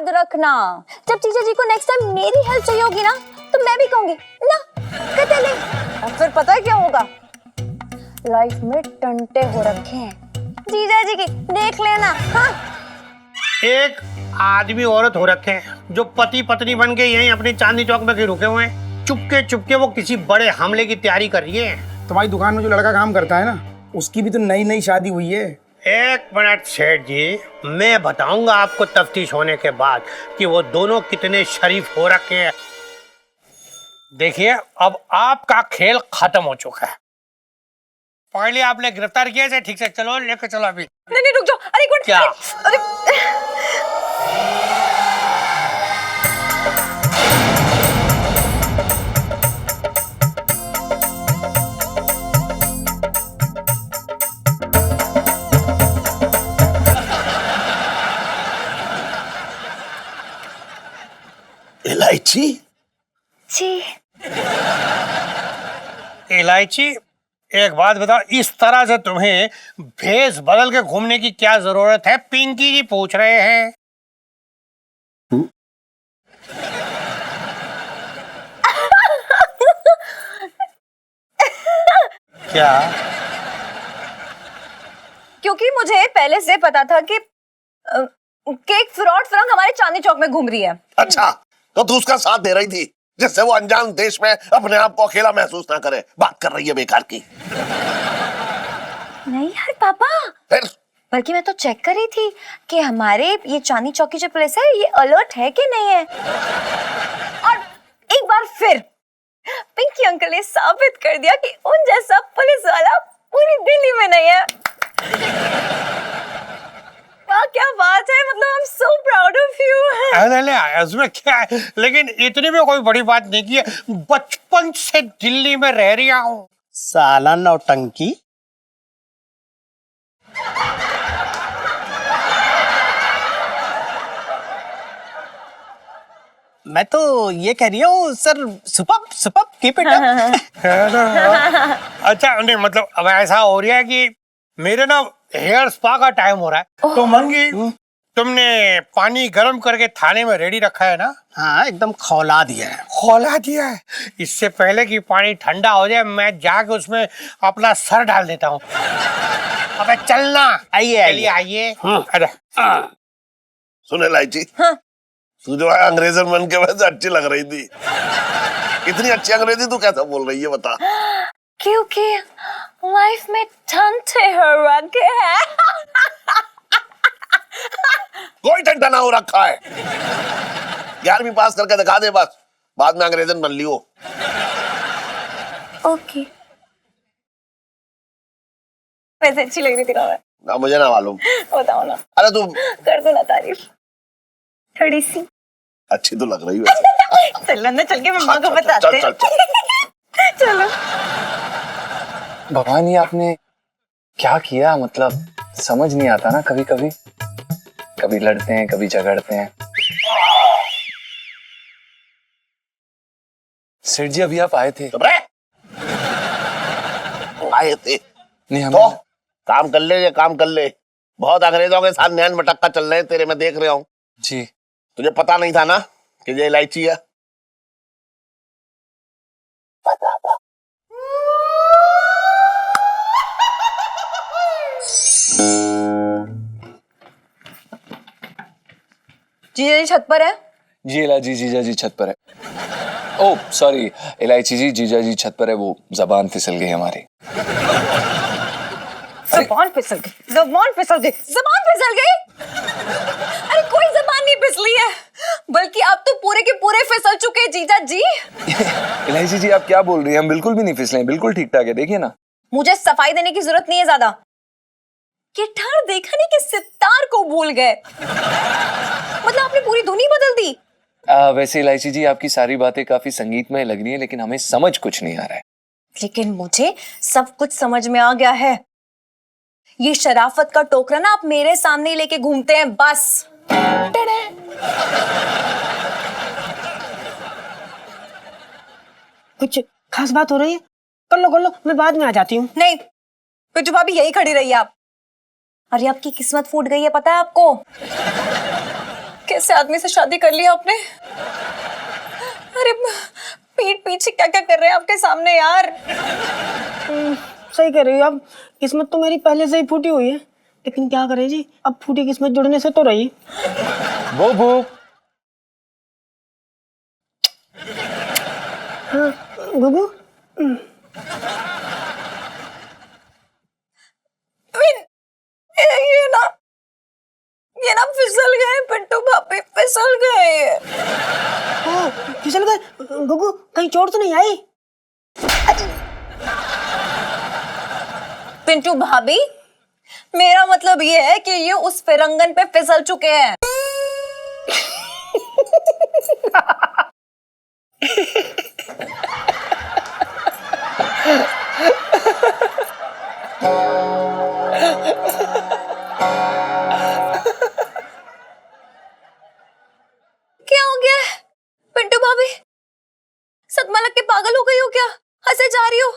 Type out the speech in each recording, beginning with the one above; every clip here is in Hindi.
याद रखना, जब जीजा जी को नेक्स्ट टाइम मेरी हेल्प चाहिए होगी ना तो मैं भी कहूंगी ना कहते नहीं। और फिर पता है क्या होगा, लाइफ में टंटे हो रखे हैं जीजा जी की, देख लेना। हाँ, एक आदमी औरत हो रखे हैं जो पति पत्नी बन के यहीं अपनी चांदनी चौक में कहीं रुके हुए हैं। चुपके चुपके वो किसी बड़े हमले की तैयारी कर रही है। तुम्हारी दुकान में जो लड़का काम करता है ना, उसकी भी तो नई नई शादी हुई है। एक मिनट सेठ जी, मैं बताऊंगा आपको तफ्तीश होने के बाद कि वो दोनों कितने शरीफ हो रखे हैं। देखिए, अब आपका खेल खत्म हो चुका है। पहले आपने गिरफ्तार किया है, ठीक से चलो, लेके चलो अभी। नहीं रुक जाओ, अरे गुड क्या? अरे इलायची जी, इलायची, एक बात बताओ, इस तरह से तुम्हें भेष बदल के घूमने की क्या जरूरत है? पिंकी जी पूछ रहे हैं। क्या? क्योंकि मुझे पहले से पता था कि एक फ्रॉड फिल्म हमारे चांदनी चौक में घूम रही है। अच्छा, तो तू उसका साथ दे रही थी जिससे वो अनजान देश में अपने आप को अकेला महसूस ना करे। बात कर रही है बेकार की। नहीं यार पापा, फिर बल्कि मैं तो चेक कर रही थी कि हमारे ये चांदनी चौक की जो पुलिस है ये अलर्ट है कि नहीं है। और एक बार फिर पिंकी अंकल ने साबित कर दिया कि उन जैसा पुलिस वाला पूरी दिल्ली में नहीं है। वाह क्या बात है, मतलब I am so proud of you. नहीं, उसमें क्या है, लेकिन इतनी भी कोई बड़ी बात नहीं की है। बचपन से दिल्ली में रह रहा हूँ। साला नौटंकी। मैं तो ये कह रही हूँ sir, super super keep it up. अच्छा, नहीं मतलब अब ऐसा हो रहा है कि मेरे ना हेयर स्पा का टाइम हो रहा है। तो मंगी, तुमने पानी गर्म करके थाने में रेडी रखा है ना? हाँ, एकदम खौला दिया है। खौला दिया है। इससे पहले कि पानी ठंडा हो जाए मैं जाके उसमें अपना सर डाल देता हूँ। अबे चलना। आइए आइए। अरे सुन इलायची, तू जो है अंग्रेजन बन के वैसे अच्छी लग रही थी। इतनी अच्छी अंग्रेजी तू कैसे बोल रही है बता? क्योंकि लाइफ में टंटे हो रखे हैं। कोई टंटा ना हो रखा है। 11वीं पास करके दिखा दे बस, बाद में अंग्रेजन बन लियो। ओके, वैसे अच्छी लग रही थी ना मैं? ना मुझे ना मालूम। बताओ ना। अरे तू कर दो ना तारीफ थोड़ी सी। अच्छी तो लग रही है। चलो ना, चल के मम्मा को बताते चल, हैं। चल, चल। चलो। भगवान, ये आपने क्या किया? मतलब समझ नहीं आता ना, कभी कभी कभी लड़ते हैं, कभी झगड़ते हैं। सेठ जी, अभी आप आए थे? आए थे नहीं, हम तो काम कर ले, ये काम कर ले। बहुत अंग्रेजों के साथ नैन मटक्का चल रहे हैं तेरे, मैं देख रहा हूँ। जी। तुझे पता नहीं था ना कि ये इलायची है? पता था। जीजा जी छत पर है? जी इलायची जीजा जी छत पर है। ओह सॉरी, इलायची जी जीजा जी छत पर है, वो जबान फिसल गई हमारी। जबान फिसल गई, जबान फिसल गई, जबान फिसल गई। अरे कोई जबान नहीं फिसली है, बल्कि आप तो पूरे के पूरे फिसल चुके हैं जीजा जी। इलायची जी, आप क्या बोल रही हैं? हम बिल्कुल भी नहीं फिसले हैं, बिल्कुल ठीक ठाक है, देखिए ना। मुझे सफाई देने की जरूरत नहीं है ज्यादा। गिटार देखा नहीं कि सितार को भूल गए। मतलब आपने पूरी धुन ही बदल दी। वैसे इलायची जी, आपकी सारी बातें काफी संगीतमय लग रही है, लेकिन हमें समझ कुछ नहीं आ रहा है। लेकिन मुझे सब कुछ समझ में आ गया है। ये शराफत का टोकरा ना आप मेरे सामने ही लेके घूमते हैं बस। कुछ खास बात हो रही है? कर लो, मैं बाद में आ जाती हूँ। नहीं, पिट्टू भाभी यही खड़ी रही आप। अरे आपकी किस्मत फूट गई है, पता है आपको? कि कैसे आदमी से शादी कर लिया आपने? अरे पीठ पीछे क्या क्या कर रहे हैं आपके सामने यार। सही कह रही हो आप, किस्मत तो मेरी पहले से ही फूटी हुई है, लेकिन क्या करें जी, अब फूटी किस्मत जुड़ने से तो रही। बुबू हाँ गुगू, ये ना फिसल गए पिंटू भाभी, फिसल गए। हाँ फिसल गए। गुगू कहीं चोट तो नहीं आई? पिंटू भाभी, मेरा मतलब ये है कि ये उस फिरंगन पे फिसल चुके हैं। क्या हो गया है पिंटू भाभी? सदमा लग के पागल हो गई हो क्या? हंसे जा रही हो?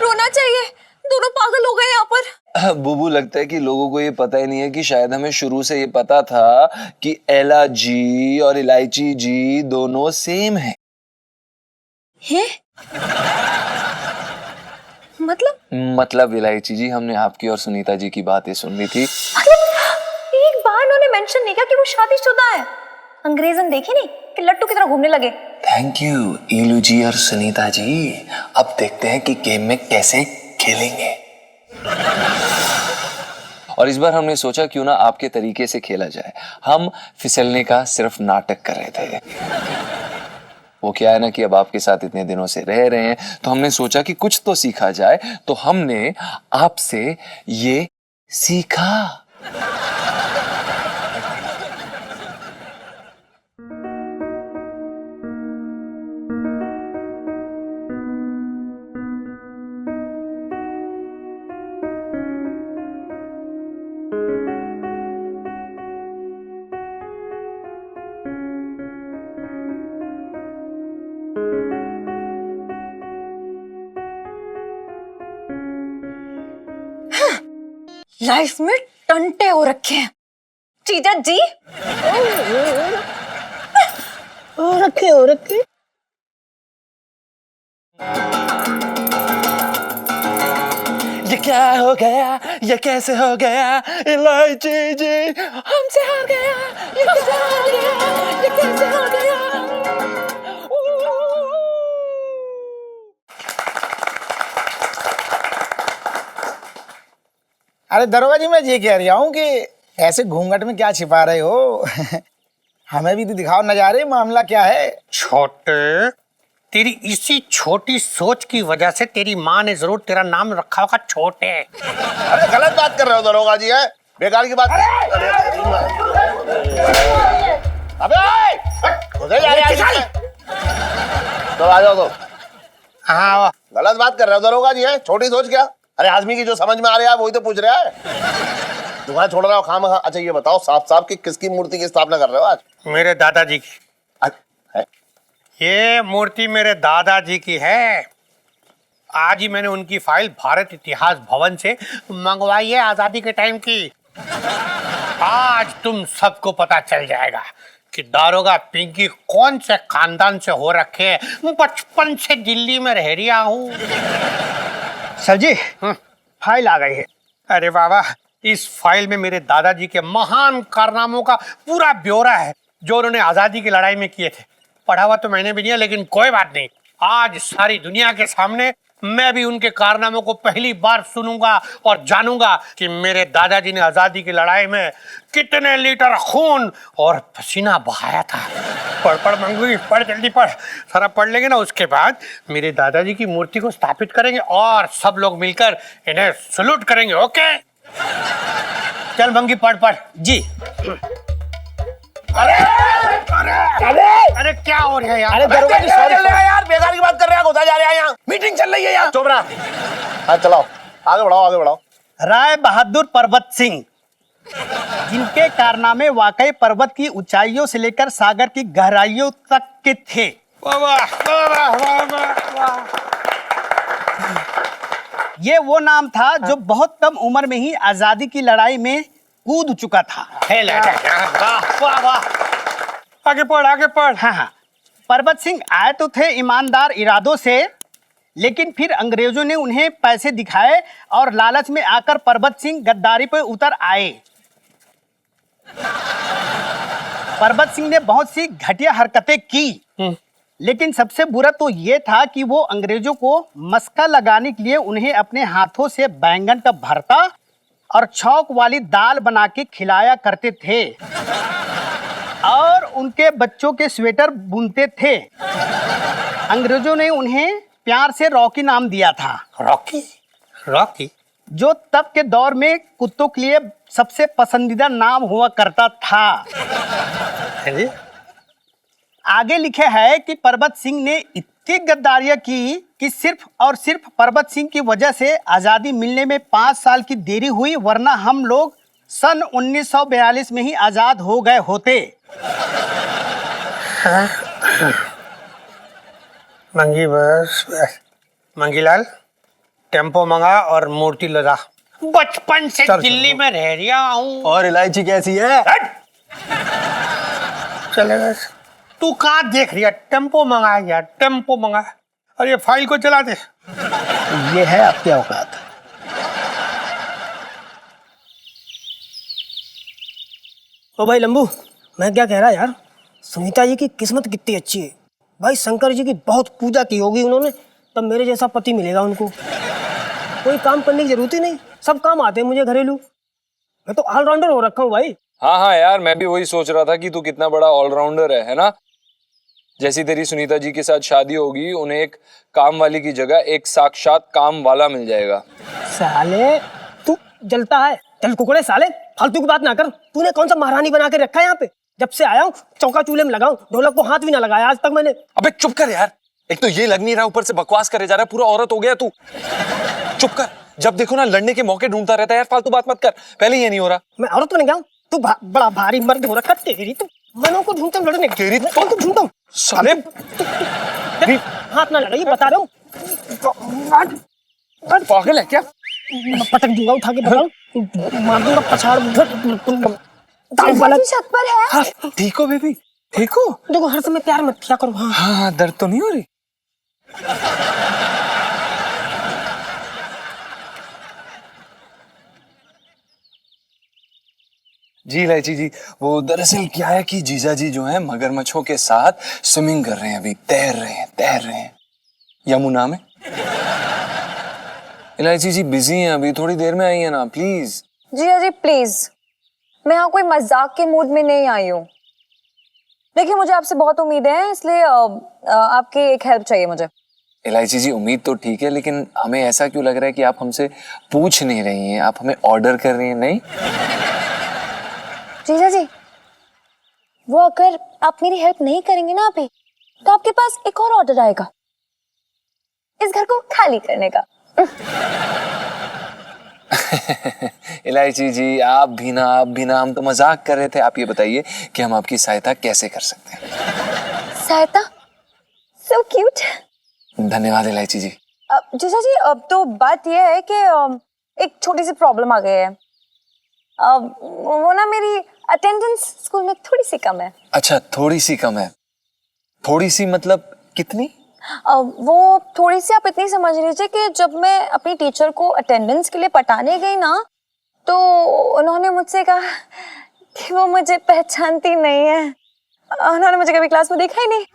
रोना चाहिए, दोनों पागल हो गए यहाँ पर। बुबू लगता है कि लोगों को ये पता ही नहीं है कि शायद हमें शुरू से ये पता था कि एला जी और इलायची जी दोनों सेम है। मतलब इलायची जी, हमने आपकी और सुनीता जी की बातें सुन ली थी। एक बार उन्होंने मेंशन नहीं किया कि वो शादीशुदा है। अंग्रेजन देखे नहीं कि लट्टू की तरह घूमने लगे। थैंक यू ईलू जी और सुनीता जी। अब देखते हैं कि गेम में कैसे खेलेंगे। और इस बार हमने सोचा क्यों ना आपके तरीके से खेला जाए। हम फिसलने का सिर्फ नाटक कर रहे थे। वो क्या है ना कि अब आपके साथ इतने दिनों से रह रहे हैं तो हमने सोचा कि कुछ तो सीखा जाए, तो हमने आपसे ये सीखा। लाइफ में टंटे हो रखे हैं जीजा जी। रखे हो रखे। ये क्या हो गया, ये कैसे हो गया, इलायची जी हमसे हार गया, ये कैसे हो गया, ये कैसे हो गया। अरे दरोगा जी, मैं ये कह रहा हूँ कि ऐसे घूंघट में क्या छिपा रहे हो? हमें भी तो दिखाओ नजारे, मामला क्या है? छोटे, तेरी इसी छोटी सोच की वजह से तेरी माँ ने जरूर तेरा नाम रखा होगा छोटे। अरे गलत बात कर रहे हो दरोगा जी, है बेकार की बात। अबे उधर जा रहे हैं, तो आ जाओ। तो हाँ गलत बात कर रहे हो दरोगा जी, है छोटी सोच क्या? अरे आदमी की जो समझ में आ रहा है वही तो पूछ रहा है। तुम्हारा छोड़ रहा हो खाम। अच्छा ये बताओ साफ साफ कि किसकी मूर्ति की स्थापना कर रहे हो आज? मेरे दादाजी की है? ये मूर्ति मेरे दादाजी की है। आज ही मैंने उनकी फाइल भारत इतिहास भवन से मंगवाई है, आजादी के टाइम की। आज तुम सबको पता चल जाएगा कि दारोगा पिंकी कौन से खानदान से हो रखे हैं। बचपन से दिल्ली में रह रहा हूँ। सर जी फाइल आ गई है। अरे बाबा, इस फाइल में मेरे दादाजी के महान कारनामों का पूरा ब्यौरा है जो उन्होंने आजादी की लड़ाई में किए थे। पढ़ा हुआ तो मैंने भी नहीं है, लेकिन कोई बात नहीं, आज सारी दुनिया के सामने मैं भी उनके कारनामों को पहली बार सुनूंगा और जानूंगा कि मेरे दादाजी ने आजादी की लड़ाई में कितने लीटर खून और पसीना बहाया था। पढ़ मंगू, पढ़ जल्दी पढ़। सारा पढ़ लेंगे ना, उसके बाद मेरे दादाजी की मूर्ति को स्थापित करेंगे और सब लोग मिलकर इन्हें सैल्यूट करेंगे। ओके चल मंगी, पढ़ जी। अरे क्या हो रहा है यार? अरे दरोगा जी सॉरी यार, बेकार की बात कर रहे हैं, घुसा जा रहे हैं यहाँ। मीटिंग चल रही है यहाँ। चुप रहा। हाँ चलाओ, आगे बढ़ाओ। राय बहादुर पर्वत सिंह, जिनके कारनामे वाकई पर्वत की ऊंचाइयों से लेकर सागर की गहराइयों तक के थे। वाह वाह वाह वाह वाह। ये वो नाम था जो बहुत कम उम्र में ही आजादी की लड़ाई में कूद चुका था। खेल है वाह वाह वाह। आगे पढ़ आगे पढ़। हाँ हाँ, परबत सिंह आए तो थे ईमानदार इरादों से, लेकिन फिर अंग्रेजों ने उन्हें पैसे दिखाए और लालच में आकर परबत सिंह गद्दारी पर उतर आए। परबत सिंह ने बहुत सी घटिया हरकतें की, लेकिन सबसे बुरा तो ये था कि वो अंग्रेजों को मस्का लगाने के लिए उन्हें अपने हाथों से बैंगन का भरता और छौंक वाली दाल बना के खिलाया करते थे और उनके बच्चों के स्वेटर बुनते थे। अंग्रेजों ने उन्हें प्यार से रॉकी नाम दिया था, रॉकी रॉकी जो तब के दौर में कुत्तों के लिए सबसे पसंदीदा नाम हुआ करता था। अरे आगे लिखे है कि परबत सिंह ने इतनी गद्दारियां की कि सिर्फ और सिर्फ परबत सिंह की वजह से आज़ादी मिलने में 5 साल की देरी हुई, वरना हम लोग सन 1942 में ही आज़ाद हो गए होते। मंगी बस मंगीलाल टेम्पो मंगा और मूर्ति लगा। बचपन से दिल्ली में रह रहा हूँ। और इलायची कैसी है? चलेगा। तू कहाँ देख रही है? टेम्पो मंगा यार, टेम्पो मंगा। और ये फाइल को चला दे। ये है आपकी औकात। ओ भाई लंबू, मैं क्या कह रहा यार, सुनीता जी की किस्मत कितनी अच्छी है भाई। शंकर जी की बहुत पूजा की होगी उन्होंने, तब मेरे जैसा पति मिलेगा उनको। कोई काम करने की जरूरत ही नहीं, सब काम आते हैं मुझे घरेलू। मैं तो ऑलराउंडर हो रखा हूँ भाई। हाँ हाँ यार, मैं भी वही सोच रहा था कि तू कितना बड़ा ऑलराउंडर है ना। जैसी तेरी सुनीता जी के साथ शादी होगी, उन्हें एक काम वाली की जगह एक साक्षात काम वाला मिल जाएगा। साले तू जलता है, चल कुकड़े साले, फालतू की बात ना कर। तूने कौन सा महारानी बना के रखा है यहाँ पे? जब से आया हूँ चौका चूल्हे में लगाऊं, ढोलक को हाथ भी ना लगाया आज तक मैंने। अबे चुप कर यार, एक तो ये लग नहीं रहा, ऊपर से बकवास करे जा रहा है, पूरा औरत हो गया तू। चुप कर, जब देखो ना लड़ने के मौके ढूंढता रहता है यार, फालतू बात मत कर। पहले ये नहीं हो रहा। मैं औरत बन गया हूँ? तू बड़ा भारी मर्द हो रखा तेरी तो। मनों को ढूंढता हूँ लड़ने, तेरी तो ढूंढता हूँ साले। हाथ ना लगाइए, बता रहा हूँ। पागल है क्या? पटक दूंगा उठा के, बताऊँ मार दूंगा पछाड़। छत पर है। हाँ, ठीक हो बेबी, ठीक हो? देखो हर समय प्यार मत किया करो। हाँ हाँ हाँ, दर्द तो नहीं हो रही? जी इलायची जी, वो दरअसल क्या है कि जीजा जी जो है मगरमच्छों के साथ स्विमिंग कर रहे हैं, अभी तैर रहे हैं यमुना में। इलायची जी बिजी हैं अभी, थोड़ी देर में आई है ना, प्लीज। जी अजी प्लीज, मैं यहाँ कोई मजाक के मूड में नहीं आई हूँ। देखिए मुझे आपसे बहुत उम्मीद है, इसलिए आपकी एक हेल्प चाहिए मुझे। इलायची जी उम्मीद तो ठीक है, लेकिन हमें ऐसा क्यों लग रहा है कि आप हमसे पूछ नहीं रही हैं, आप हमें ऑर्डर कर रही हैं? नहीं जीजा जी, वो अगर आप मेरी हेल्प नहीं करेंगे ना अभी, तो आपके पास एक और ऑर्डर आएगा, इस घर को खाली करने का। इलायची जी आप भी ना, हम तो मजाक कर रहे थे। आप ये बताइए कि हम आपकी सहायता कैसे कर सकते हैं? सहायता? So cute. धन्यवाद इलायची जी। जीजा जी, अब तो बात यह है कि एक छोटी सी प्रॉब्लम आ गई है। वो ना मेरी अटेंडेंस स्कूल में थोड़ी सी कम है। अच्छा, थोड़ी सी कम है? थोड़ी सी मतलब कितनी? वो थोड़ी सी आप इतनी समझ लीजिए कि जब मैं अपनी टीचर को अटेंडेंस के लिए पटाने गई ना, तो उन्होंने मुझसे कहा कि वो मुझे पहचानती नहीं है। उन्होंने मुझे कभी क्लास में देखा ही नहीं,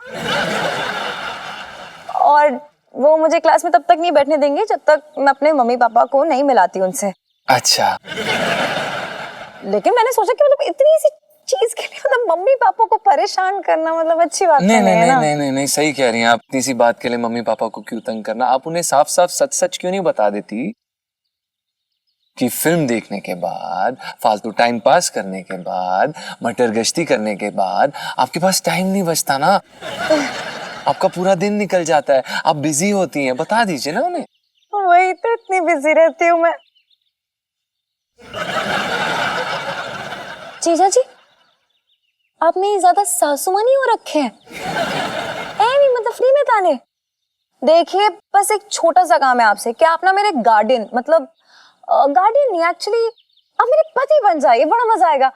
और वो मुझे क्लास में तब तक नहीं बैठने देंगे जब तक मैं अपने मम्मी पापा को नहीं मिलाती उनसे। अच्छा। लेकिन मैंने सोचा कि मतलब इतनी सी चीज के लिए मतलब मम्मी पापा को परेशान करना मतलब अच्छी बात नहीं है ना। नहीं, सही कह रही हैं आप। इतनी सी बात के लिए मम्मी पापा को क्यों तंग करना? आप उन्हें साफ साफ सच क्यों नहीं बता देती कि फिल्म देखने के बाद, फालतू टाइम पास करने के बाद, मटर गश्ती करने के बाद आपके पास टाइम नहीं बचता ना, आपका पूरा दिन निकल जाता है, आप बिजी होती हैं। बता दीजिए ना उन्हें। वही तो, इतनी बिजी रहती हूँ मैं। जीजा जी, आप मेरी ज्यादा सासुमा नहीं हो रखे हैं। नहीं मतलब फ्री में ताने। देखिए बस एक छोटा सा काम है आपसे, क्या आप ना मेरे गार्डियन, मतलब गार्डियन नहीं, एक्चुअली अब मेरे पति बन जाइए, बड़ा मजा आएगा।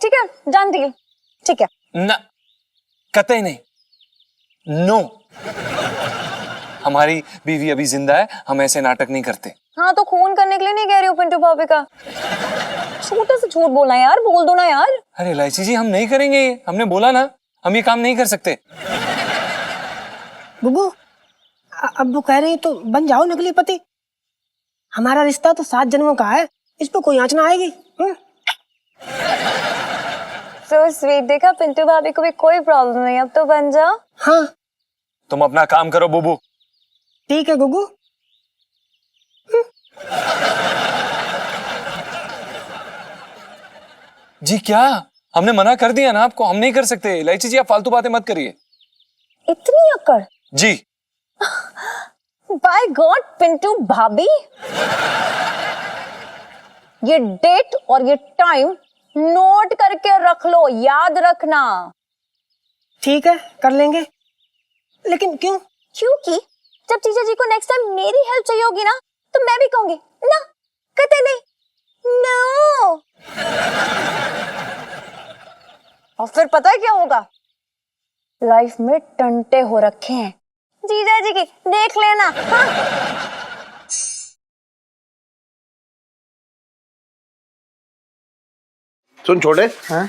ठीक है, डन डील। ठीक है ना, कतई नहीं, नो। हमारी बीवी अभी जिंदा है, हम ऐसे नाटक नहीं करते। हाँ तो खून करने के लिए नहीं कह रही हूँ पिंटू भाभी का, छोटा सा झूठ बोलना यार, बोल दो ना यार। अरे इलायची जी, हम नहीं करेंगे ये, हमने बोला ना, हम ये काम नहीं कर सकते। गुग्गू, अब वो कह रही है तो बन जाओ नकली पति। हमारा रिश्ता तो 7 जन्मों का है, इस पे कोई आँच ना आएगी। So sweet, देखा पिंटू भाभी को भी कोई प्रॉब्लम नहीं, अब तो बन जाओ। हाँ तुम अपना काम करो बुबू। ठीक है गुग्गू। जी क्या? हमने मना कर दिया ना आपको, हम नहीं कर सकते। इलायची जी आप फालतू बातें मत करिए। इतनी अकड़? जी। बाय गॉड पिंटू भाभी, ये डेट और ये टाइम नोट करके रख लो, याद रखना। ठीक है, कर लेंगे। लेकिन क्यों? क्योंकि जब जीजा जी को नेक्स्ट टाइम मेरी हेल्प चाहिए होगी ना, तो मैं भी कहूंगी ना, कहते नहीं, नो। और फिर पता है क्या होगा? लाइफ में टंटे हो रखे हैं जीजा जी की, देख लेना। हाँ? सुन छोटे, हाँ?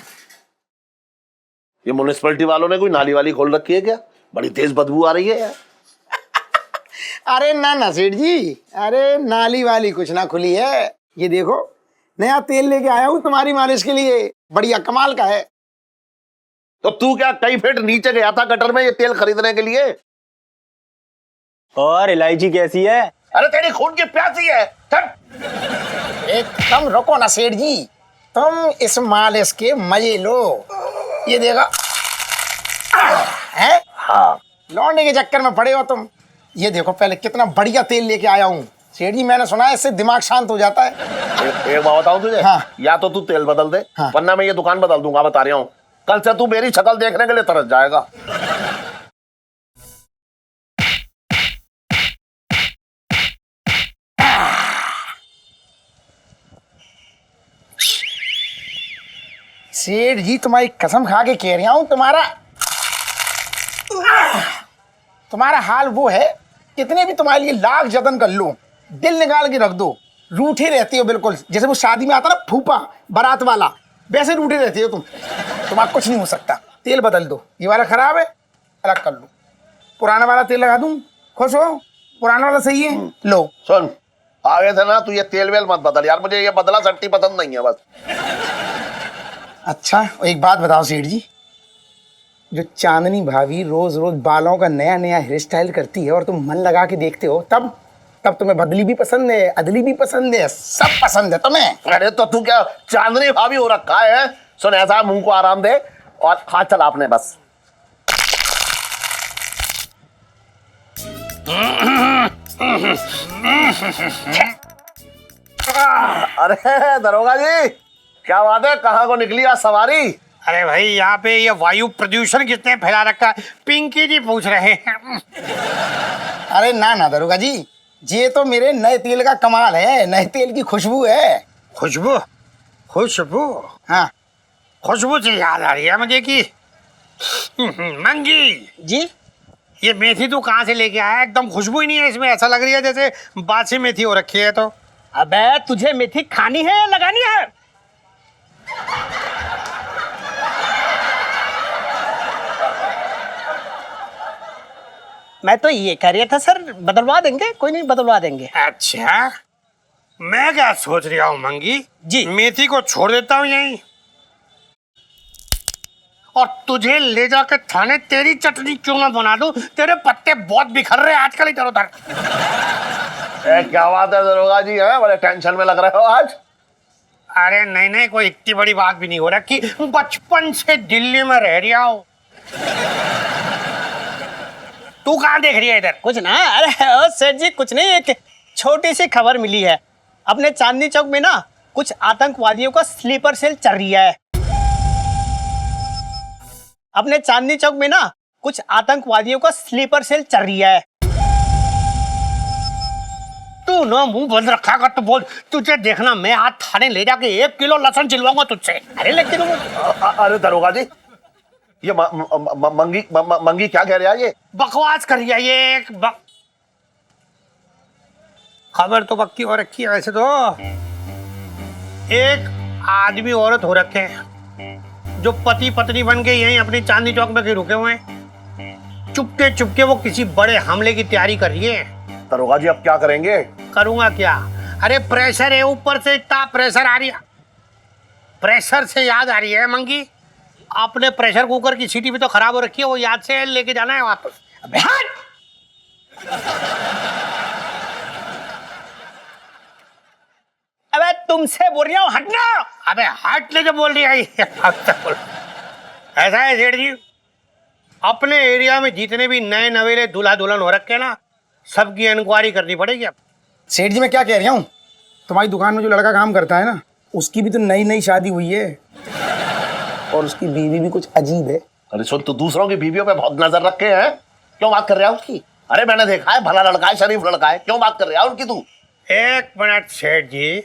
ये म्युनिसिपैलिटी वालों ने कोई नाली वाली खोल रखी है क्या? बड़ी तेज बदबू आ रही है यार। अरे ना ना सेठ जी, अरे नाली वाली कुछ ना खुली है। ये देखो, नया तेल लेके आया हूँ तुम्हारी मालिश के लिए, बढ़िया कमाल का है। तो तू क्या कई फीट नीचे गया था गटर में ये तेल खरीदने के लिए? और इलायची कैसी है? अरे तेरी खून की प्यासी है। एकदम रुको ना सेठ जी, तुम इस मालिश के मजे लो। ये देखो, है? हाँ। लौंडे के चक्कर में पड़े हो तुम। ये देखो पहले कितना बढ़िया तेल लेके आया हूँ सेठ जी, मैंने सुना है इससे दिमाग शांत हो जाता है। एक बात बताऊं तुझे, हाँ। या तो तू तेल बदल दे, हाँ। वरना मैं ये दुकान बदल दूंगा, बता रहा हूँ। कल से तू मेरी शक्ल देखने के लिए तरस जाएगा। सेठ जी तुम्हारी कसम खा के कह रहा हूँ, तुम्हारा हाल वो है, कितने भी तुम्हारे लिए लाख जतन कर लो, दिल निकाल के रख दो, रूठे रहती हो बिल्कुल। जैसे वो शादी में आता ना फूफा बारात वाला, वैसे रूठे रहती हो तुम। तुम्हारा कुछ नहीं हो सकता। तेल बदल दो, ये वाला खराब है, अलग कर लो, पुराना वाला तेल लगा दूं, खुश हो? पुराना वाला सही है, लो। सुन, आगे से ना तू ये तेल वेल मत बदल यार, मुझे ये बदला सट्टी पसंद नहीं है बस। अच्छा एक बात बताओ सेठ जी, जो चांदनी भाभी रोज रोज बालों का नया नया हेयर स्टाइल करती है और तुम मन लगा के देखते हो, तब तुम्हें बदली भी पसंद है, अदली भी पसंद है, सब पसंद है तुम्हें। अरे तो तू क्या चांदनी भाभी हो रखा है? सुन, ऐसा मुंह को आराम दे और हाथ चला आपने बस। अरे दरोगा जी, क्या बात है, कहाँ को निकली आज सवारी? अरे भाई, यहाँ पे ये वायु प्रदूषण किसने फैला रखा है? पिंकी जी पूछ रहे हैं। अरे ना ना दरोगा जी, ये तो मेरे नए तेल का कमाल है, नए तेल की खुशबू है। खुशबू? खुशबू? हाँ। खुशबू से याद आ रही है मुझे कि मंगी जी ये मेथी तू कहाँ से लेके आया? एकदम खुशबू ही नहीं है इसमें, ऐसा लग रही है जैसे बासी मेथी हो रखी है। तो अबे तुझे मेथी खानी है या लगानी है? मैं तो ये कह रहा था सर, बदलवा देंगे, कोई नहीं बदलवा देंगे। अच्छा, मैं क्या सोच रहा हूँ मंगी जी। मेथी को छोड़ देता हूँ यहीं और तुझे ले जाकर थाने तेरी चटनी क्यों ना बना दूं? तेरे पत्ते बहुत बिखर रहे हैं आजकल इधर उधर। क्या बात है दरोगा जी, है बड़े टेंशन में लग रहे हो आज? अरे नहीं नहीं, कोई इतनी बड़ी बात भी नहीं हो रखी, बचपन से दिल्ली में रह रहा हूँ। तू कहाँ देख रही है इधर? कुछ ना, अरे ओ सेठ जी कुछ नहीं, एक छोटी सी खबर मिली है। अपने चांदनी चौक में ना कुछ आतंकवादियों का स्लीपर सेल चल रही है। अपने चांदनी चौक में ना कुछ आतंकवादियों का स्लीपर सेल चल रही है। तू ना मुंह बंद रखा कर, तो बोल। तुझे देखना, मैं आज थाने ले जाके 1 किलो लहसुन चिलवाऊंगा तुझसे। अरे लेकिन अरे दरोगा जी, ये मंगी क्या कह रहा है? ये बकवास कर रही है ये खबर तो पक्की हो रखी है वैसे तो। एक आदमी औरत हो रखे हैं जो पति पत्नी बन के यहीं अपनी चांदनी चौक में रुके हुए हैं। चुपके चुपके वो किसी बड़े हमले की तैयारी कर रही है। दरोगा जी, अब क्या करेंगे? करूंगा क्या? अरे प्रेशर है, ऊपर से इतना प्रेशर आ रही है। प्रेशर से याद आ रही है मंगी, आपने प्रेशर कुकर की सीटी भी तो खराब हो रखी है, वो याद से लेके जाना है वापस। अबे हट! अबे तुमसे बोल रहा हूँ, हटना। अबे हट ले जो बोल रही है। ऐसा है सेठ जी, अपने एरिया में जितने भी नए नवेले दूल्हा दुल्हन हो रखे ना, सबकी इंक्वायरी करनी पड़ेगी अब। सेठ जी मैं क्या कह रहा हूँ, तुम्हारी दुकान में जो लड़का काम करता है ना, उसकी भी तो नई नई शादी हुई है और उसकी बीवी भी कुछ अजीब है। अरे सुन, तू दूसरों की बीवियों पे बहुत नजर रखे हैं, क्यों बात कर रहा है उसकी? अरे मैंने देखा है, भला लड़का है, शरीफ लड़का है, क्यों बात कर रहा है उनकी तू? 1 मिनट सेठ जी,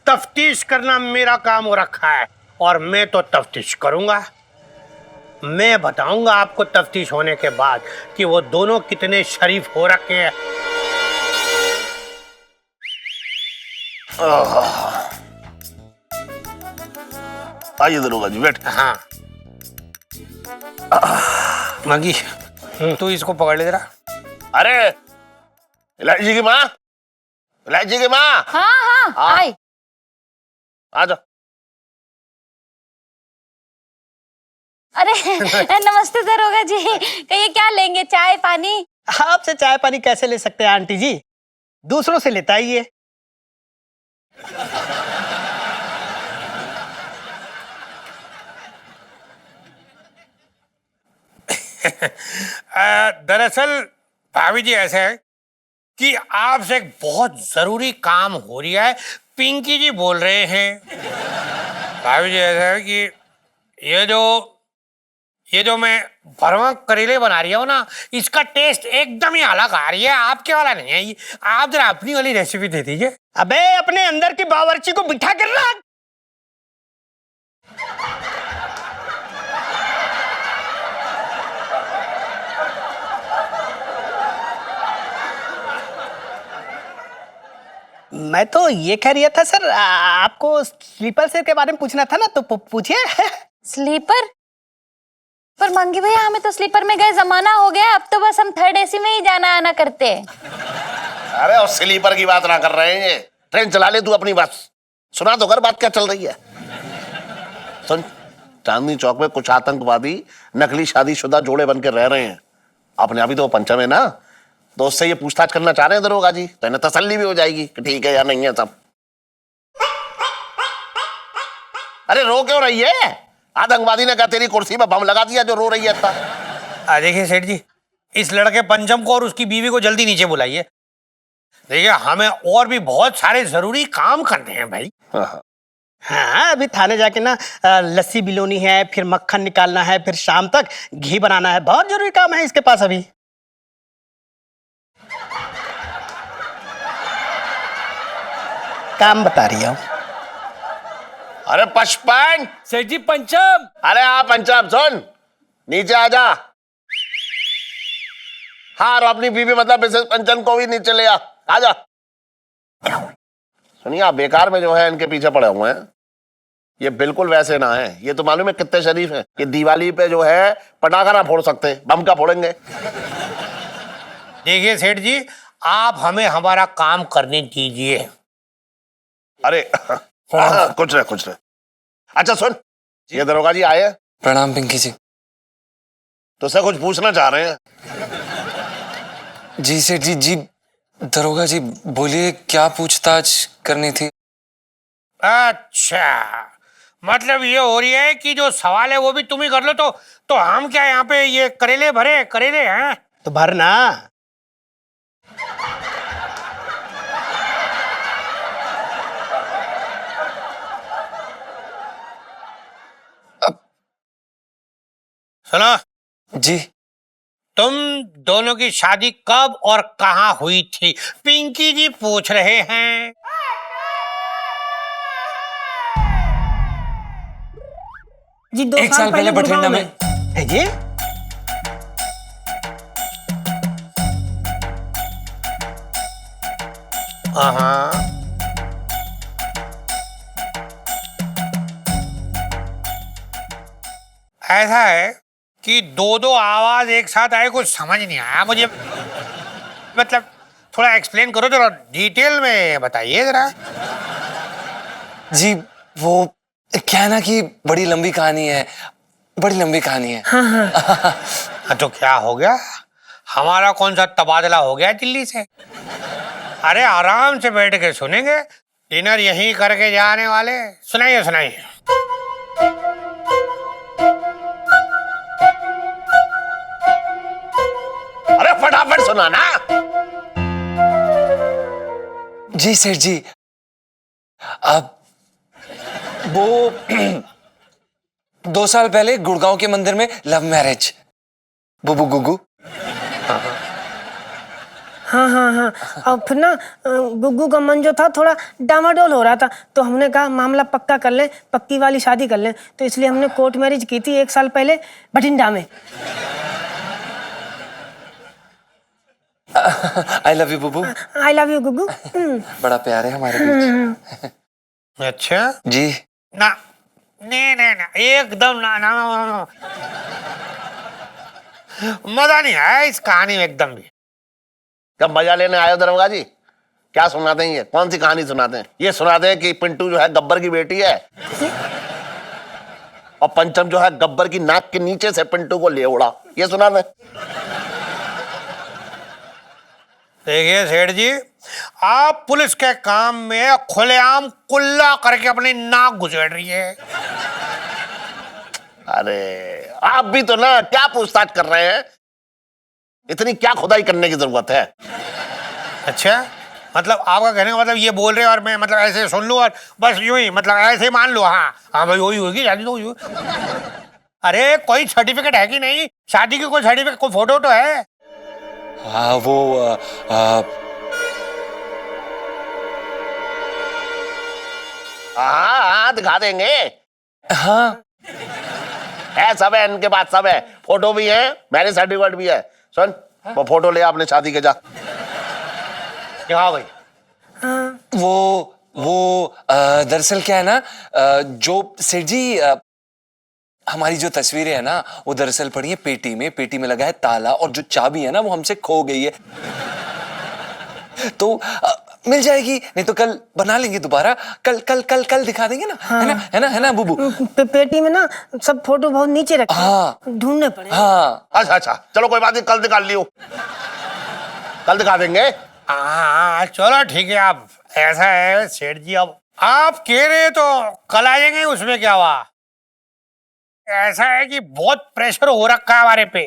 तफ्तीश करना मेरा काम हो रखा है और मैं तो तफ्तीश करूंगा। मैं बताऊंगा आपको तफ्तीश होने के बाद कि वो दोनों कितने शरीफ हो रखे हैं। आइए दरोगा जी, बैठ। हाँ मंगी, तू इसको पकड़ ले जरा। अरे इलायची की माँ, इलायची की माँ, हाँ हाँ आई। आ जा। अरे नमस्ते दरोगा जी, कहिए क्या लेंगे, चाय पानी? आपसे चाय पानी कैसे ले सकते हैं आंटी जी, दूसरों से लेता ही है। दरअसल भाभी जी ऐसा है कि आपसे एक बहुत जरूरी काम हो रही है। पिंकी जी बोल रहे हैं। भाभी जी ऐसा है कि ये जो मैं भरवा करेले बना रही हूँ ना, इसका टेस्ट एकदम ही अलग आ रही है, आपके वाला नहीं है। आप जरा अपनी वाली रेसिपी दे दीजिए। अबे अपने अंदर की बावर्ची को बिठा कर रख। मैं तो ये कह रहा था सर, आपको स्लीपर सेल के बारे में पूछना था ना, तो पूछिए। स्लीपर? पर मंगी भैया, हमें तो स्लीपर में गए जमाना हो गया, अब तो बस हम 3rd AC में ही जाना आना करते हैं। अरे और स्लीपर की बात ना कर रहे हैं, ये ट्रेन चला ले तू अपनी बस। सुना तो कर बात क्या चल रही है। सुन, चांदनी चौक में कुछ आतंकवादी नकली शादीशुदा जोड़े बन के रह रहे हैं। अपने अभी तो पंचम है ना, तो उससे ये पूछताछ करना चाह रहे हैं दरोगा जी, तो इन्हें तसल्ली भी हो जाएगी कि ठीक है या नहीं है सब। अरे रो क्यों रही है? आतंकवादी ने कहा तेरी कुर्सी में बम लगा दिया जो रो रही है इतना। देखिए सेठ जी, इस लड़के पंचम को और उसकी बीवी को जल्दी नीचे बुलाइए। देखिए हमें और भी बहुत सारे जरूरी काम करने हैं भाई। हाँ, अभी थाने जाके ना लस्सी बिलोनी है, फिर मक्खन निकालना है, फिर शाम तक घी बनाना है, बहुत जरूरी काम है इसके पास अभी। काम बता रही हूँ। अरे पचपन सेठ जी पंचम। अरे हाँ पंचम, सुन नीचे आ जा। हाँ, और अपनी बीवी मतलब मिसेस पंचम को भी नीचे ले आ जा। सुनिए, आप बेकार में जो है इनके पीछे पड़े हुए हैं। ये बिल्कुल वैसे ना है, ये तो मालूम है कितने शरीफ हैं। ये दिवाली पे जो है पटाखा ना फोड़ सकते, बम का फोड़ेंगे। देखिए सेठ जी, आप हमें हमारा काम करने दीजिए। अरे कुछ नहीं। अच्छा सुन, ये दरोगा जी आए हैं, प्रणाम पिंकी जी। तो उससे कुछ पूछना चाह रहे हैं। जी सेठ जी, जी दरोगा जी बोलिए, क्या पूछताछ करनी थी? अच्छा, मतलब ये हो रही है कि जो सवाल है वो भी तुम ही कर लो, तो हम क्या यहाँ पे ये करेले भरे करेले हैं? तो भरना। सुनो, जी तुम दोनों की शादी कब और कहाँ हुई थी? पिंकी जी पूछ रहे हैं। जी 2 1 साल पहले गुड़गांव बठिंडा में है ये। हाँ, ऐसा है कि दो दो आवाज एक साथ आए, कुछ समझ नहीं आया मुझे। मतलब थोड़ा एक्सप्लेन करो, जरा डिटेल में बताइए जरा। जी वो क्या है ना कि बड़ी लंबी कहानी है, बड़ी लंबी कहानी है। हाँ, तो क्या हो गया? हमारा कौन सा तबादला हो गया दिल्ली से? अरे आराम से बैठ के सुनेंगे, डिनर यहीं करके जाने वाले। सुनाइए सुनाइए। अरे फटाफट सुनाना। जी सेठ जी, अब वो 2 साल पहले गुड़गांव के मंदिर में लव मैरिज। बुबू गुगू। हाँ। और फिर ना गुग्गू का मन जो था थोड़ा डामाडोल हो रहा था, तो हमने कहा मामला पक्का कर लें, पक्की वाली शादी कर लें। तो इसलिए हमने कोर्ट मैरिज की थी 1 साल पहले बठिंडा में। I love you Bubu. I love you Guggu. बड़ा प्यार है हमारे बीच। अच्छा जी ना, नहीं नहीं ना, एकदम ना ना, ना। मजा नहीं आया इस कहानी में एकदम भी। कब मजा लेने आए हो दरोगा जी? क्या सुनाते हैं? ये कौन सी कहानी सुनाते हैं? ये सुनाते हैं कि पिंटू जो है गब्बर की बेटी है और पंचम जो है गब्बर की नाक के नीचे से पिंटू को ले उड़ा। ये सुनाते हैं। देखिए सेठ जी, आप पुलिस के काम में खुलेआम कुल्ला करके अपनी नाक घुसेड़ रही है। अरे आप भी तो ना क्या पूछताछ कर रहे हैं? इतनी क्या खुदाई करने की जरूरत है? अच्छा, मतलब आपका कहने का मतलब ये बोल रहे हैं और मैं मतलब ऐसे सुन लूं और बस यूं ही मतलब ऐसे मान लो? हाँ हाँ भाई, वही होगी शादी तो हुई। अरे कोई सर्टिफिकेट है कि नहीं? शादी की कोई सर्टिफिकेट, कोई फोटो तो है? हाँ वो हाँ दिखा देंगे। हाँ है, सब है इनके पास, सब है। फोटो भी है, मैरिज सर्टिफिकेट भी है। सुन, वो फोटो ले आपने शादी के, जा दिखाओ भाई। वो दरअसल क्या है ना, जो सेठ जी हमारी जो तस्वीरें है ना, वो दरअसल पड़ी है पेटी में। पेटी में लगा है ताला और जो चाबी है ना वो हमसे खो गई है। तो मिल जाएगी, नहीं तो कल बना लेंगे दोबारा। कल दिखा देंगे ना। हाँ। है ना बुबू? पेटी में ना सब फोटो बहुत नीचे रखे। हाँ। ढूंढने पड़े। हाँ अच्छा चलो कोई बात नहीं, कल निकाल लियो, कल दिखा देंगे। हाँ चलो ठीक है। आप ऐसा है सेठ जी, अब आप कह रहे तो कल आ जाएंगे, उसमें क्या हुआ? ऐसा है कि बहुत प्रेशर हो रखा है हमारे पे।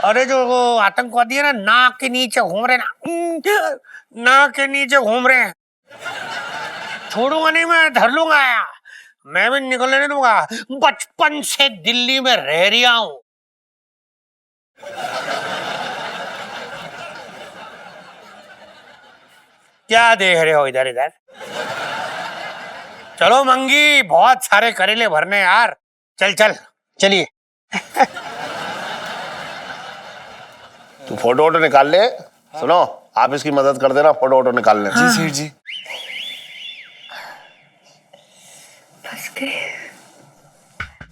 अरे जो वो आतंकवादी है ना, नाक के नीचे घूम रहे ना, नाक के नीचे घूम रहे हैं। छोड़ूंगा नहीं मैं, धर लूंगा। मैं भी निकलने नहीं दूंगा। बचपन से दिल्ली में रह रहा हूं। क्या देख रहे हो इधर इधर? चलो मंगी, बहुत सारे करेले भरने यार। चल चलिए। तू फोटो वोटो निकाल ले। सुनो, आप इसकी मदद कर देना, फोटो वोटो निकालने। जी सेठ जी।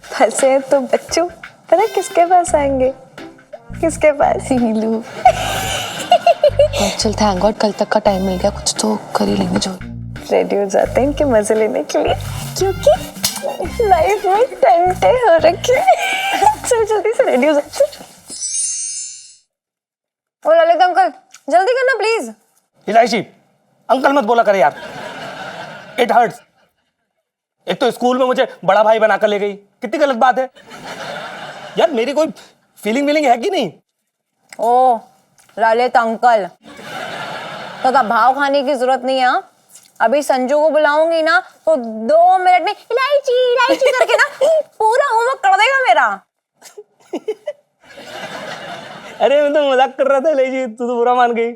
फंसे तो बच्चों पता किसके पास आएंगे? किसके पास? नीलू। चल थैंक गॉड कल तक का टाइम मिल गया, कुछ तो कर ही लेंगे। जो रेडी हो जाते हैं इनके मजे लेने के लिए, क्योंकि लाइफ में टंटे हो रखे। चल जल्दी से रेडी हो जाते हैं। ओ ललित अंकल जल्दी करना प्लीज। इलायची अंकल मत बोला करे यार, इट हर्ट्स। एक तो स्कूल में मुझे बड़ा भाई बनाकर ले गई, कितनी गलत बात है यार। मेरी कोई फीलिंग है कि नहीं? ओ ललित अंकल, तो का भाव खाने की जरूरत नहीं है। अभी संजू को बुलाऊंगी ना तो 2 मिनट में इलायची करके ना पूरा होमवर्क कर देगा मेरा। अरे मैं तो मजाक कर रहा था इलायची, तू तो बुरा मान गई।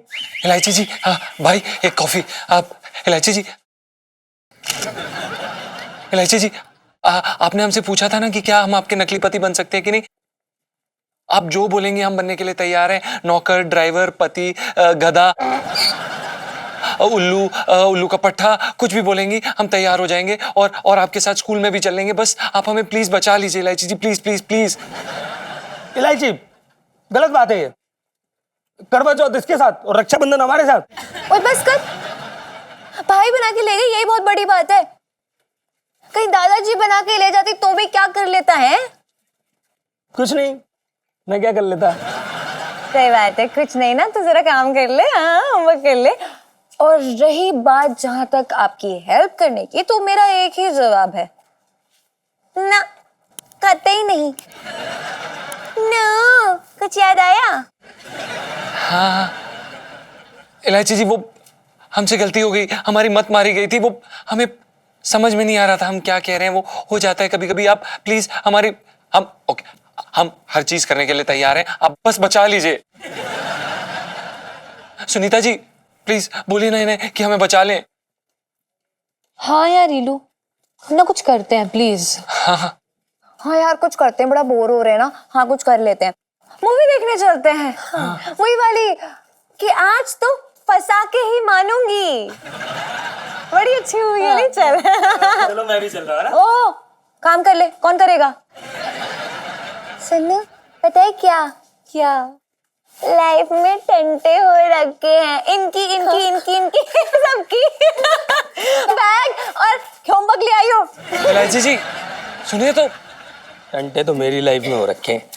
इलायची जी, हाँ भाई एक कॉफी। आप इलायची जी, इलायची जी, आपने हमसे पूछा था ना कि क्या हम आपके नकली पति बन सकते हैं कि नहीं। आप जो बोलेंगे हम बनने के लिए तैयार हैं। नौकर, ड्राइवर, पति, गधा, उल्लू, उल्लू का पट्टा, कुछ भी बोलेंगी हम तैयार हो जाएंगे और आपके साथ स्कूल में भी चल लेंगे। बस आप हमें प्लीज बचा लीजिए इलायची जी, प्लीज प्लीज प्लीज। इलायची, गलत बात है ये। करवा चौथ इसके साथ और रक्षाबंधन हमारे साथ। और बस कर, भाई बना के ले गई, यही बहुत बड़ी बात है। कहीं दादाजी बना के ले जाते तो भी क्या कर लेता है? कुछ नहीं, मैं क्या कर लेता। सही बात है, कुछ नहीं ना, तो जरा काम कर ले, हाँ होमवर्क कर ले। और रही बात जहां तक आपकी हेल्प करने की, तो मेरा एक ही जवाब है, ना, कतई नहीं। नो, कुछ याद आया? हाँ इलायची जी, वो हमसे गलती हो गई, हमारी मत मारी गई थी। वो हमें समझ में नहीं आ रहा था हम क्या कह रहे हैं। वो हो जाता है कभी कभी। आप प्लीज हमारी, हम हर चीज करने के लिए तैयार हैं, आप बस बचा लीजिए। सुनीता जी प्लीज बोलिए ना इन्हें कि हमें बचा लें। हाँ यार रीलू, ना कुछ करते हैं प्लीज। हाँ यार कुछ करते हैं, बड़ा बोर हो रहे हैं ना। हाँ कुछ कर लेते हैं, मूवी देखने चलते हैं। हाँ। वही वाली कि आज तो फंसा के ही मानूंगी, बड़ी अच्छी मूवी है। नहीं चल चलो मैं भी चल रहा हूँ। ओ काम कर ले, कौन करेगा? सुनो, पता है क्या क्या लाइफ में टंटे हो रखे हैं, इनकी इनकी इनकी इनकी सबकी। बैग और होमवर्क ले आइयो। इलायची जी सुनिए तो। टंटे तो मेरी लाइफ में हो रखे हैं।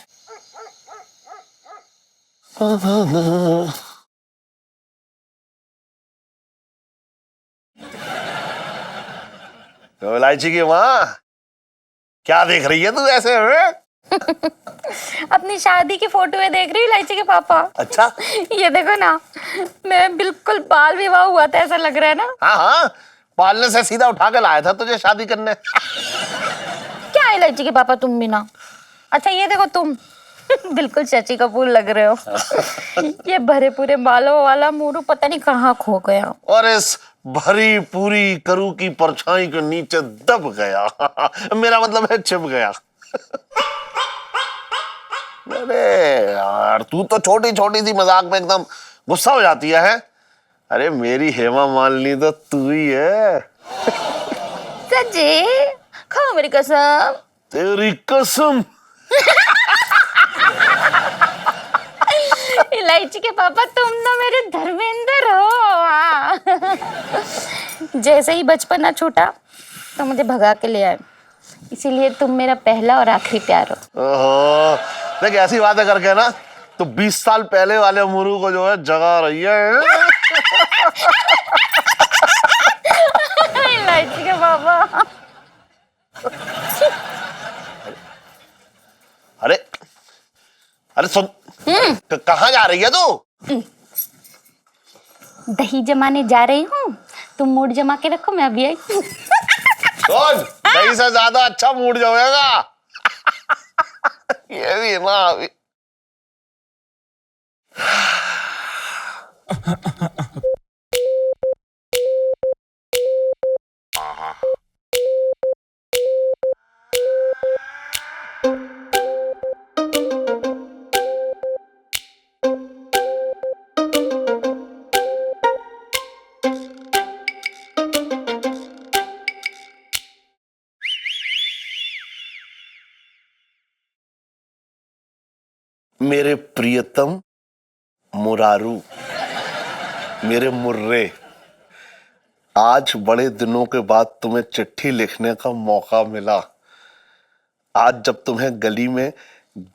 तो इलायची की माँ, क्या देख रही है तू ऐसे में? अपनी शादी की फोटो देख रही हूँ इलायची के पापा। अच्छा, ये देखो ना, मैं बिल्कुल बाल विवाह हुआ था ऐसा लग रहा है ना। हाँ हाँ, पालने से सीधा उठा के लाया था तुझे शादी करने। क्या इलायची के पापा तुम भी ना। अच्छा ये देखो तुम बिल्कुल शशि कपूर लग रहे हो। ये भरे पूरे बालों वाला मोरू पता नहीं कहाँ खो गया। और इस भरी पूरी करू की परछाई के नीचे दब गया। मेरा मतलब है छिप गया। अरे यार, तू तो छोटी छोटी सी मजाक में एकदम गुस्सा हो जाती है? अरे मेरी हेमा मालिनी तो तू ही है। सच्ची? खाओ मेरी कसम। तेरी कसम। इलायची के पापा तुम तो मेरे धर्मेंद्र हो। हाँ। जैसे ही बचपना छूटा तो मुझे भगा के ले आए, इसीलिए तुम मेरा पहला और आखिरी प्यार हो। ओहो, देख ऐसी बातें करके ना तो 20 साल पहले वाले मुरू को जो है जगा रही है। इलायची के पापा। अरे अरे सुन, कहाँ जा रही है तू? दही जमाने जा रही हूँ, तुम मूड जमा के रखो, मैं अभी आई। सुन, दही से ज्यादा अच्छा मूड जाएगा। ये भी ना अभी। मेरे प्रियतम मुरारू, मेरे मुर्रे, आज बड़े दिनों के बाद तुम्हें चिट्ठी लिखने का मौका मिला। आज जब तुम्हें गली में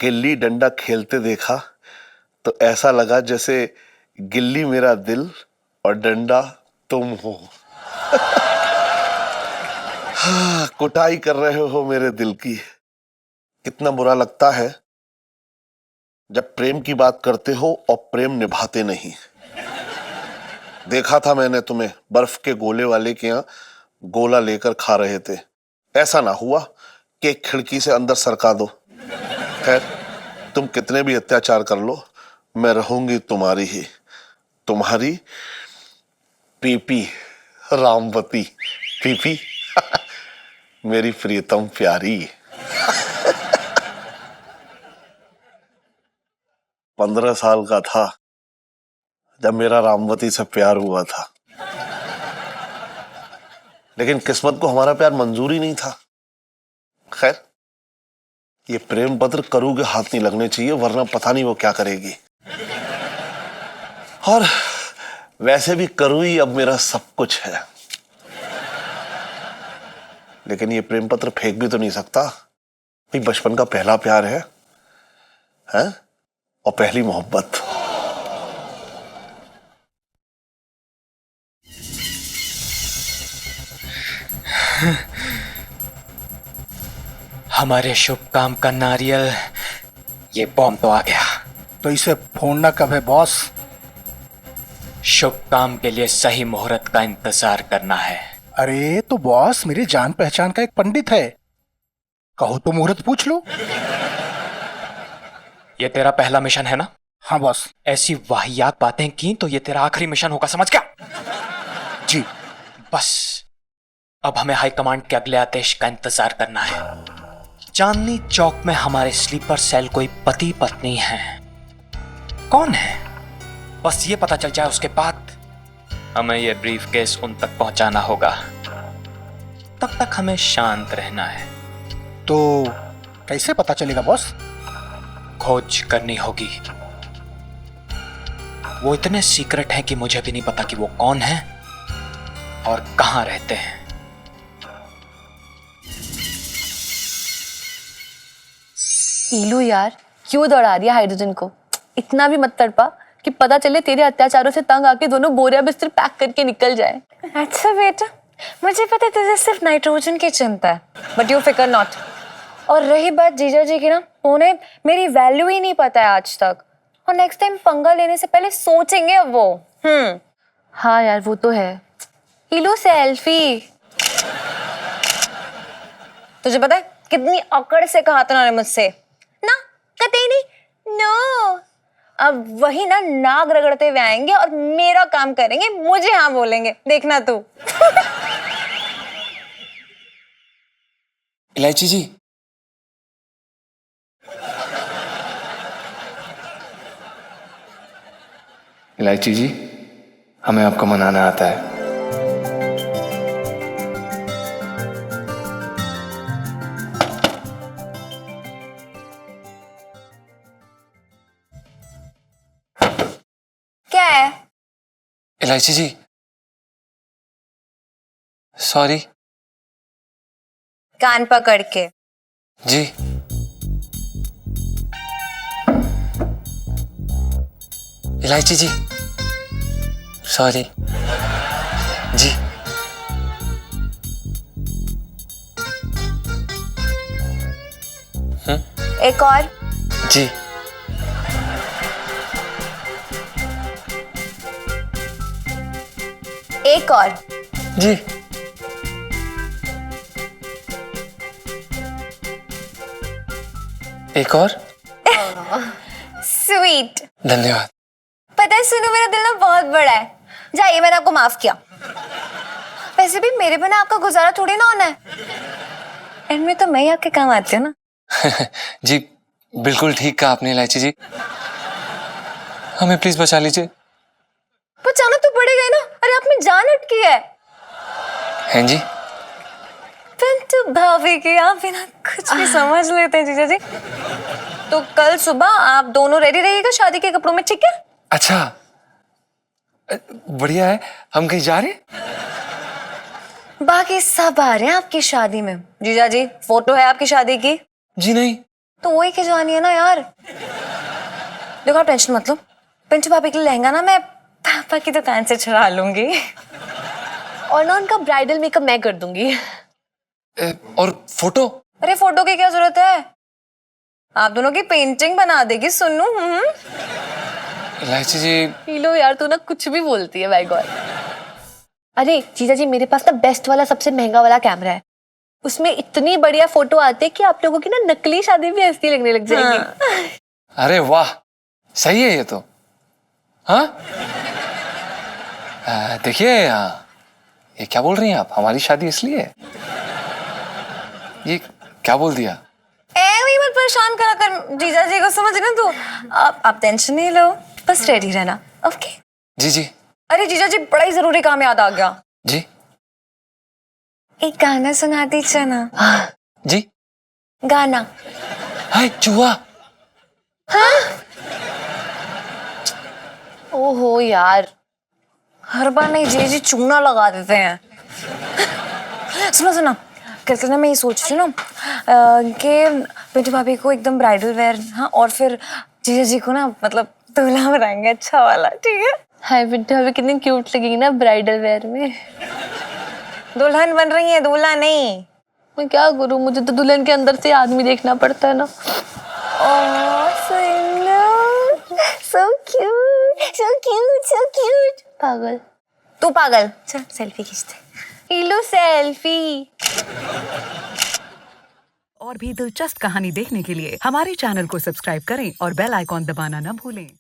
गिल्ली डंडा खेलते देखा तो ऐसा लगा जैसे गिल्ली मेरा दिल और डंडा तुम हो। हाँ, कुटाई कर रहे हो मेरे दिल की। कितना बुरा लगता है जब प्रेम की बात करते हो और प्रेम निभाते नहीं। देखा था मैंने तुम्हें बर्फ के गोले वाले के यहाँ गोला लेकर खा रहे थे। ऐसा ना हुआ कि एक खिड़की से अंदर सरका दो। खैर, तुम कितने भी अत्याचार कर लो, मैं रहूंगी तुम्हारी ही, तुम्हारी पीपी रामवती। पीपी मेरी प्रियतम प्यारी। 15 साल का था जब मेरा रामवती से प्यार हुआ था, लेकिन किस्मत को हमारा प्यार मंजूर ही नहीं था। खैर, ये प्रेम पत्र करू के हाथ नहीं लगने चाहिए, वरना पता नहीं वो क्या करेगी। और वैसे भी करू ही अब मेरा सब कुछ है, लेकिन ये प्रेम पत्र फेंक भी तो नहीं सकता भाई। बचपन का पहला प्यार है और पहली मोहब्बत। हमारे शुभ काम का नारियल, ये बॉम्ब तो आ गया। तो इसे फोड़ना कब है बॉस? शुभ काम के लिए सही मुहूर्त का इंतजार करना है। अरे तो बॉस, मेरी जान पहचान का एक पंडित है, कहो तो मुहूर्त पूछ लो। ये तेरा पहला मिशन है ना? हाँ बॉस। ऐसी वाहियात बातें की तो ये तेरा आखिरी मिशन होगा, समझ गया? जी। बस अब हमें हाईकमांड के अगले आदेश का इंतजार करना है। चांदनी चौक में हमारे स्लीपर सेल कोई पति पत्नी है, कौन है? बस ये पता चल जाए, उसके बाद हमें ये ब्रीफ केस उन तक पहुंचाना होगा। तब तक हमें शांत रहना है। तो कैसे पता चलेगा बॉस? खोज करनी होगी। वो इतने सीक्रेट हैं कि मुझे भी नहीं पता कि वो कौन है और कहां रहते हैं। पीलू यार, क्यों दौड़ा दिया हाइड्रोजन को? इतना भी मत तड़पा कि पता चले तेरे अत्याचारों से तंग आके दोनों बोरिया बिस्तर पैक करके निकल जाए। अच्छा बेटा, मुझे पता है तुझे सिर्फ नाइट्रोजन की चिंता है, बट यू फिकर नॉट। और रही बात जीजा जी की ना, उन्हें मेरी वैल्यू ही नहीं पता है आज तक, और नेक्स्ट टाइम पंगा लेने से पहले सोचेंगे अब वो। हाँ यार, वो तो है। पीलू सेल्फी। तुझे पता है कितनी अकड़ से कहा था उन्होंने मुझसे ना, कतई नहीं, नो। अब वही ना नाग रगड़ते हुए आएंगे और मेरा काम करेंगे, मुझे हाँ बोलेंगे, देखना तू। इलायची जी, इलायची जी, हमें आपको मनाना आता है। क्या है? इलायची जी, सॉरी। कान पकड़ के। जी। इलायची जी, सॉरी। जी। एक और। जी। एक और। जी। एक और। स्वीट। धन्यवाद। पता है सुनो, मेरा दिल ना बहुत बड़ा है। जाइए, मैंने आपको माफ किया। वैसे भी मेरे बिना आपका गुजारा थोड़ी ना होना है, इनमें तो मैं ही आपके काम आती हूँ ना। जी बिल्कुल ठीक कहा आपने इलायची जी, हमें प्लीज बचा लीजिए। बचाना तो पड़ेगा ही ना, अरे आप में जान अटकी है। हैं जी? पिंटू भाभी की आप बिना कुछ भी समझ लेते हैं जीजा जी। तो कल सुबह आप दोनों रेडी रहिएगा शादी के कपड़ों में, ठीक है? अच्छा, बढ़िया है। हम कहीं जा रहे हैं? बाकी सब आ रहे हैं आपकी शादी में। जीजा जी, फोटो है आपकी शादी की? जी नहीं। तो वही खिंचवानी है ना यार। देखो आप टेंशन मत लो, पिंटू भाभी के लिए लहंगा ना मैं पापा की दुकान से छुड़ा लूंगी, और ना उनका ब्राइडल मेकअप मैं कर दूंगी। और फोटो? अरे फोटो की क्या जरूरत है, आप दोनों की पेंटिंग बना देगी सुन्नू। इलायची जी। पीलो यार, तू ना कुछ भी बोलती है, बाय गॉड। अरे जीजा जी, मेरे पास ना बेस्ट वाला सबसे महंगा वाला कैमरा है, उसमें इतनी बढ़िया फोटो आती है कि आप लोगों की ना नकली शादी भी ऐसी लगने लग जाएगी। अरे वाह, सही है ये तो। हाँ देखिए ये क्या बोल रही हैं आप, हमारी शादी इसलिए है? ये क्या बोल दिया? वही मत परेशान करा कर जीजा जी को, समझ ना तू। आप टेंशन नहीं लो, बस रेडी रहना। ओके जी जी अरे जीजा जी, बड़ा ही जरूरी काम याद आ गया। जी एक गाना सुना दीजिए ना। जी गाना। हाय चूहा। ओहो यार, हर बार नहीं जी चूना लगा देते हैं। सुनो सुनो, कल ना मैं ये सोच रही हूँ ना कि पिंटू भाभी को एकदम ब्राइडल वेयर, हाँ, और फिर जीजा जी को ना मतलब दूल्हा बनाएंगे अच्छा वाला, ठीक है? हाय बिट्टू, अभी कितनी क्यूट लगेगी ना ब्राइडल वेयर में। दुल्हन बन रही है, दूल्हा नहीं। मैं क्या करूँ, मुझे तो दुल्हन के अंदर से आदमी देखना पड़ता है ना। So cute, so cute, so cute. पागल। तू पागल। चल सेल्फी खींचते। लो सेल्फी। और भी दिलचस्प कहानी देखने के लिए हमारे चैनल को सब्सक्राइब करें और बेल आइकॉन दबाना न भूलें।